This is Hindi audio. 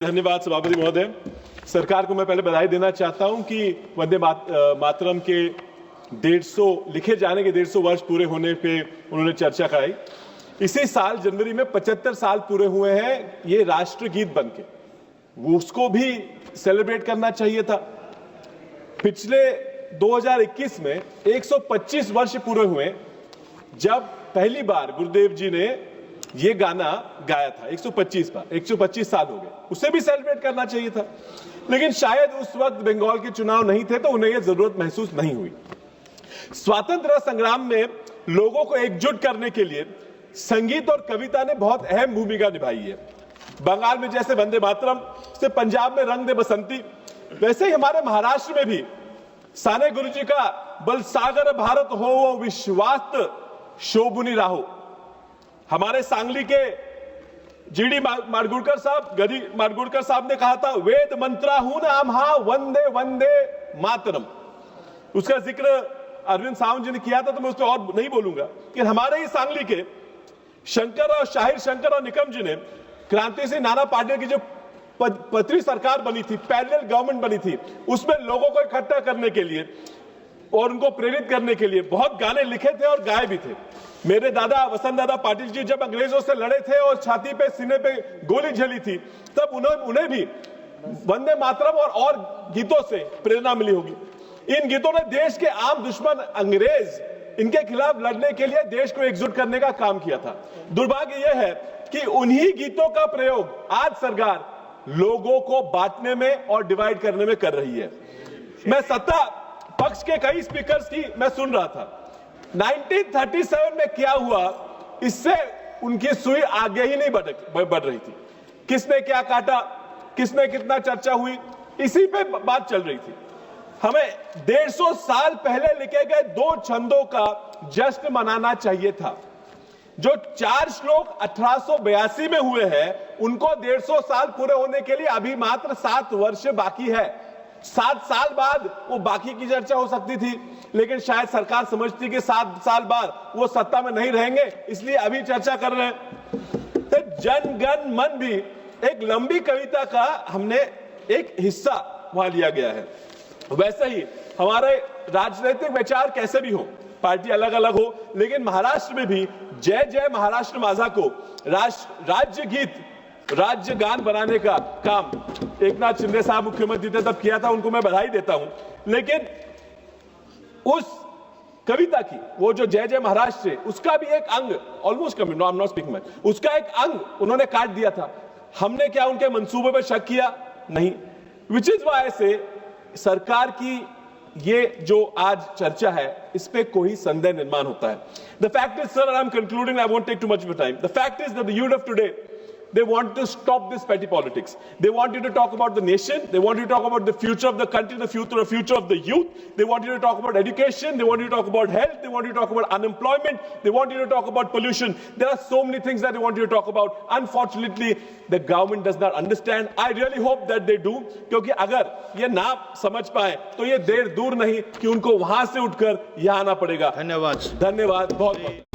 धन्यवाद सभापति महोदय। सरकार को मैं पहले बधाई देना चाहता हूं कि वंदे मातरम के 150 लिखे जाने के 150 वर्ष पूरे होने पे उन्होंने चर्चा कराई। इसी साल जनवरी में 75 साल पूरे हुए हैं ये राष्ट्रगीत बनके, वो उसको भी सेलिब्रेट करना चाहिए था। पिछले 2021 में 125 वर्ष पूरे हुए जब पहली बार गुरुदेव जी ने ये गाना गाया था। 125 बार, 125 साल हो गए, उसे भी सेलिब्रेट करना चाहिए था। लेकिन शायद उस वक्त बंगाल के चुनाव नहीं थे तो उन्हें यह जरूरत महसूस नहीं हुई। स्वातंत्रता संग्राम में लोगों को एकजुट करने के लिए संगीत और कविता ने बहुत अहम भूमिका निभाई है। बंगाल में जैसे वंदे मातरम से पंजाब में रंग दे बसंती, वैसे ही हमारे महाराष्ट्र में भी साने गुरुजी का बल सागर भारत हो विश्वास शोभुनी राहो। हमारे सांगली के जीडी माडगुड़कर साहब, गदी माडगुड़कर साहब ने कहा था, वेद मंत्रा हूं ना आम्हा वंदे वंदे मातरम। उसका जिक्र अरविंद सावंत जी ने किया था तो मैं उस पर और नहीं बोलूंगा कि हमारे ही सांगली के शंकर और शाहिर शंकर और निकम जी ने क्रांति सिंह नाना पाटिल की जो पत्री सरकार बनी थी, पैरेलल गवर्नमेंट बनी थी, उसमें लोगों को इकट्ठा करने के लिए और उनको प्रेरित करने के लिए बहुत गाने लिखे थे और गाए भी थे। मेरे दादा वसंत दादा पाटिल जी जब अंग्रेजों से लड़े थे और छाती पे सीने पे गोली झली थी, तब उन्हें भी वंदे मातरम और गीतों से प्रेरणा मिली होगी। इन गीतों ने देश के आम दुश्मन अंग्रेज इनके खिलाफ लड़ने के लिए देश को एकजुट करने का काम किया था। दुर्भाग्य यह है कि उन्हीं गीतों का प्रयोग आज सरकार लोगों को बांटने में और डिवाइड करने में कर रही है। मैं सत्ता पक्ष के कई स्पीकर्स की मैं सुन रहा था। 1937 में क्या हुआ, इससे उनकी सुई आगे ही नहीं बढ़ रही थी। किसने क्या काटा, किसने कितना चर्चा हुई, इसी पे बात चल रही थी। हमें 150 साल पहले लिखे गए 2 छंदों का जश्न मनाना चाहिए था। जो 4 श्लोक 1882 में हुए हैं, उनको 150 साल पूरे होने के लिए अभी मात्र 7 वर्ष बाकी है। 7 साल बाद वो बाकी की चर्चा हो सकती थी, लेकिन शायद सरकार समझती कि 7 साल बाद वो सत्ता में नहीं रहेंगे, इसलिए अभी चर्चा कर रहे हैं। तो जन गण मन भी एक लंबी कविता का हमने एक हिस्सा वहां लिया गया है। वैसे ही हमारे राजनीतिक विचार कैसे भी हो, पार्टी अलग अलग हो, लेकिन महाराष्ट्र में भी जय जय महाराष्ट्र माझा को राज्य गीत, राज्य गान बनाने का काम एकनाथ शिंदे साहब मुख्यमंत्री थे तब किया था, उनको मैं बधाई देता हूं। लेकिन उस कविता की वो जो जय जय महाराष्ट्र, उसका भी एक अंग almost coming, I am not speaking, उसका एक अंग उन्होंने काट दिया था। हमने क्या उनके मंसूबे पर शक किया? नहीं। विच इज व्हाई से सरकार की ये जो आज चर्चा है, इस पे कोई संदेह निर्माण होता है। The fact is sir, I am concluding, I won't take too much of time. The fact is that the youth of today, they want to stop this petty politics. They want you to talk about the nation. They want you to talk about the future of the country, the future of the youth. They want you to talk about education. They want you to talk about health. They want you to talk about unemployment. They want you to talk about pollution. There are so many things that they want you to talk about. Unfortunately, the government does not understand. I really hope that they do, क्योंकि अगर ये ना समझ पाए तो ये देर दूर नहीं कि उनको वहां से उठकर यहाँ आना पड़ेगा। धन्यवाद। धन्यवाद बहुत।